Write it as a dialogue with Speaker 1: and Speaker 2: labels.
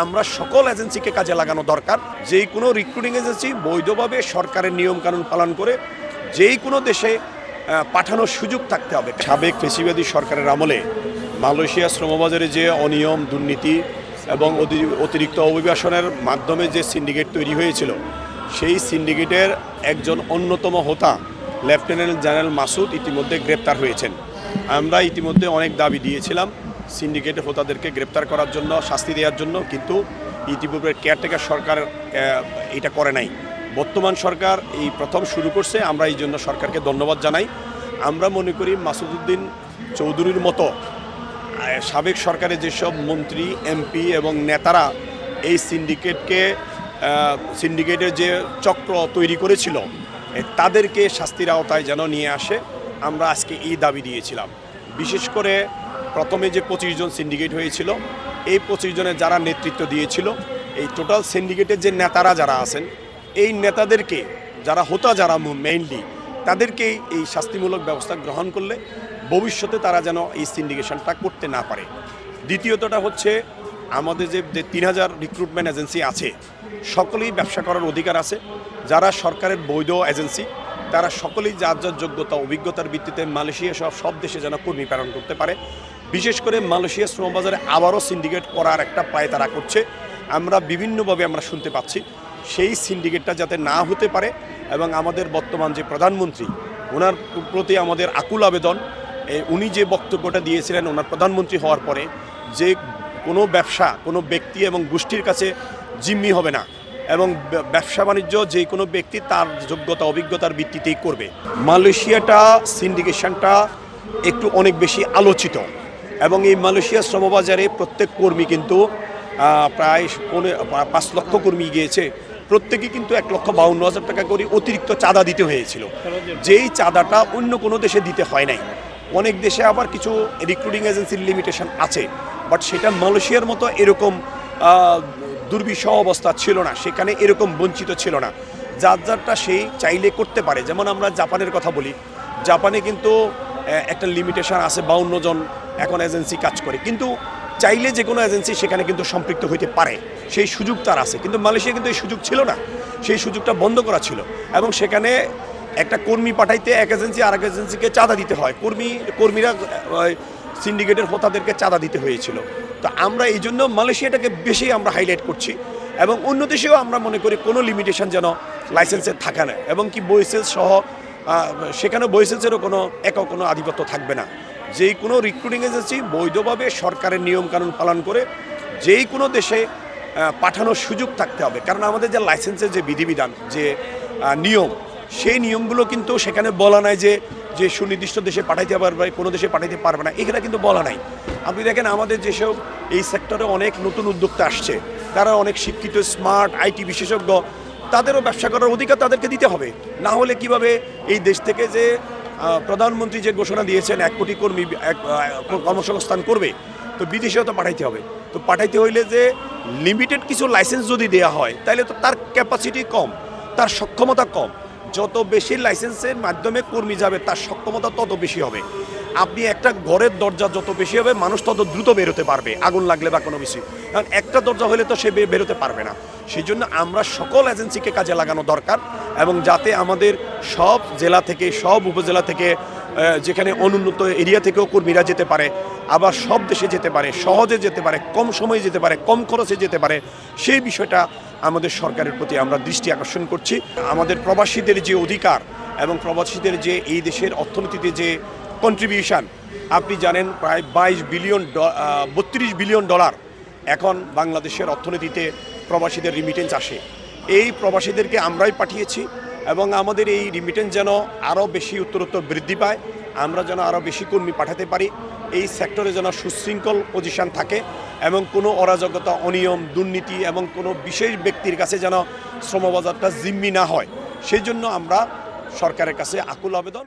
Speaker 1: আমরা সকল এজেন্সিকে কাজে লাগানো দরকার। যেই কোনো রিক্রুটিং এজেন্সি বৈধভাবে সরকারের নিয়মকানুন পালন করে যেই কোনো দেশে পাঠানোর সুযোগ থাকতে হবে। সাবেক ফেসিবাদী সরকারের আমলে মালয়েশিয়া শ্রমবাজারে যে অনিয়ম, দুর্নীতি এবং অতিরিক্ত অভিবাসনের মাধ্যমে যে সিন্ডিকেট তৈরি হয়েছিল, সেই সিন্ডিকেটের একজন অন্যতম হোতা লেফটেন্যান্ট জেনারেল মাসুদ ইতিমধ্যে গ্রেপ্তার হয়েছেন। আমরা ইতিমধ্যে অনেক দাবি দিয়েছিলাম সিন্ডিকেটের হোতাদেরকে গ্রেপ্তার করার জন্য, শাস্তি দেওয়ার জন্য, কিন্তু ইতিপূর্বে কেয়ারটেকার সরকার এটা করে নাই। বর্তমান সরকার এই প্রথম শুরু করছে, আমরা এই জন্য সরকারকে ধন্যবাদ জানাই। আমরা মনে করি মাসুদউদ্দিন চৌধুরীর মতো সাবেক সরকারের যেসব মন্ত্রী, এমপি এবং নেতারা এই সিন্ডিকেটের যে চক্র তৈরি করেছিল তাদেরকে শাস্তির আওতায় যেন নিয়ে আসে, আমরা আজকে এই দাবি দিয়েছিলাম। বিশেষ করে প্রথমে যে 25 জন সিন্ডিকেট হয়েছিল, এই 25 জনের যারা নেতৃত্ব দিয়েছিল, এই টোটাল সিন্ডিকেটের যে নেতারা যারা আছেন, এই নেতাদেরকে যারা মেইনলি তাদেরকেই এই শাস্তিমূলক ব্যবস্থা গ্রহণ করলে ভবিষ্যতে তারা যেন এই সিন্ডিকেশনটা করতে না পারে। দ্বিতীয়তটা হচ্ছে আমাদের যে 3000 রিক্রুটমেন্ট এজেন্সি আছে, সকলেই ব্যবসা করার অধিকার আছে। যারা সরকারের বৈধ এজেন্সি তারা সকলেই যার যার যোগ্যতা, অভিজ্ঞতার ভিত্তিতে মালয়েশিয়া সব দেশে যেন কর্মী প্রেরণ করতে পারে। বিশেষ করে মালয়েশিয়া শ্রমবাজারে আবারও সিন্ডিকেট করার একটা পায় তারা করছে, আমরা বিভিন্নভাবে শুনতে পাচ্ছি। সেই সিন্ডিকেটটা যাতে না হতে পারে এবং আমাদের বর্তমান যে প্রধানমন্ত্রী, ওনার প্রতি আমাদের আকুল আবেদন। উনি যে বক্তব্যটা দিয়েছিলেন ওনার প্রধানমন্ত্রী হওয়ার পরে, যে কোনো ব্যবসা কোনো ব্যক্তি এবং গোষ্ঠীর কাছে জিম্মি হবে না এবং ব্যবসা বাণিজ্য যে কোনো ব্যক্তি তার যোগ্যতা, অভিজ্ঞতার ভিত্তিতেই করবে। মালয়েশিয়াটা সিন্ডিকেশনটা একটু অনেক বেশি আলোচিত এবং এই মালয়েশিয়া শ্রমবাজারে প্রত্যেক কর্মী কিন্তু প্রায় 5 লক্ষ কর্মী গিয়েছে, প্রত্যেকে কিন্তু 1,52,000 টাকা করে অতিরিক্ত চাঁদা দিতে হয়েছিল, যেই চাঁদাটা অন্য কোনো দেশে দিতে হয় নাই। অনেক দেশে আবার কিছু রিক্রুটিং এজেন্সির লিমিটেশন আছে, বাট সেটা মালয়েশিয়ার মতো এরকম দুর্বিষহ অবস্থা ছিল না, সেখানে এরকম বঞ্চিত ছিল না। যারটা সেই চাইলে করতে পারে। যেমন আমরা জাপানের কথা বলি, জাপানে কিন্তু একটা লিমিটেশন আছে, 52 জন এখন এজেন্সি কাজ করে, কিন্তু চাইলে যে কোনো এজেন্সি সেখানে কিন্তু সম্পৃক্ত হইতে পারে, সেই সুযোগ তার আছে। কিন্তু মালয়েশিয়া কিন্তু এই সুযোগ ছিল না, সেই সুযোগটা বন্ধ করা ছিল এবং সেখানে একটা কর্মী পাঠাইতে এক এজেন্সি আরেক এজেন্সিকে চাঁদা দিতে হয়, কর্মীরা সিন্ডিকেটের হোতাদেরকে চাঁদা দিতে হয়েছিল। তো আমরা এই জন্য মালয়েশিয়াটাকে বেশি আমরা হাইলাইট করছি এবং অন্য দেশেও আমরা মনে করি কোনো লিমিটেশন যেন লাইসেন্সের থাকে না এবং কি বয়সেলস সহ সেখানে বয়সেলসেরও কোনো আধিপত্য থাকবে না। যেই কোনো রিক্রুটিং এজেন্সি বৈধভাবে সরকারের নিয়মকানুন পালন করে যেই কোনো দেশে পাঠানোর সুযোগ থাকতে হবে। কারণ আমাদের যে লাইসেন্সের যে বিধিবিধান, যে নিয়ম, সেই নিয়মগুলো কিন্তু সেখানে বলা নাই যে সুনির্দিষ্ট দেশে পাঠাইতে পারবে, কোনো দেশে পাঠাইতে পারবে না, এখানে কিন্তু বলা নাই। আপনি দেখেন আমাদের যেসব এই সেক্টরে অনেক নতুন উদ্যোক্তা আসছে, তারা অনেক শিক্ষিত, স্মার্ট, আইটি বিশেষজ্ঞ, তাদেরও ব্যবসা করার অধিকার তাদেরকে দিতে হবে। না হলে কিভাবে এই দেশ থেকে যে প্রধানমন্ত্রী যে ঘোষণা দিয়েছেন 1 কোটি কর্মী কর্মসংস্থান করবে, তো বিদেশেও তো পাঠাইতে হবে। তো পাঠাইতে হইলে যে লিমিটেড কিছু লাইসেন্স যদি দেওয়া হয়, তাহলে তো তার ক্যাপাসিটি কম, তার সক্ষমতা কম। যত বেশি লাইসেন্সের মাধ্যমে কর্মী যাবে তার সক্ষমতা তত বেশি হবে। আপনি একটা ঘরের দরজা যত বেশি হবে, মানুষ তত দ্রুত বেরোতে পারবে আগুন লাগলে বা কোনো কিছু। কারণ একটা দরজা হলে তো সে বেরোতে পারবে না। সেই জন্য আমরা সকল এজেন্সিকে কাজে লাগানো দরকার এবং যাতে আমাদের সব জেলা থেকে, সব উপজেলা থেকে, যেখানে অনুন্নত এরিয়া থেকেও কর্মীরা যেতে পারে, আবার সব দেশে যেতে পারে, সহজে যেতে পারে, কম সময়ে যেতে পারে, কম খরচে যেতে পারে, সেই বিষয়টা আমাদের সরকারের প্রতি আমরা দৃষ্টি আকর্ষণ করছি। আমাদের প্রবাসীদের যে অধিকার এবং প্রবাসীদের যে এই দেশের অর্থনীতিতে যে কন্ট্রিবিউশন, আপনি জানেন প্রায় 32 বিলিয়ন ডলার এখন বাংলাদেশের অর্থনীতিতে প্রবাসীদের রিমিটেন্স আসে। এই প্রবাসীদেরকে আমরাই পাঠিয়েছি এবং আমাদের এই রিমিটেন্স যেন আরও বেশি উত্তরোত্তর বৃদ্ধি পায়, আমরা যেন আরও বেশি কর্মী পাঠাতে পারি, এই সেক্টরে যেন সুশৃঙ্খল পজিশন থাকে এবং কোনো অরাজকতা, অনিয়ম, দুর্নীতি এবং কোনো বিশেষ ব্যক্তির কাছে যেন শ্রমবাজারটা জিম্মি না হয়, সেই জন্য আমরা সরকারের কাছে আকুল আবেদন।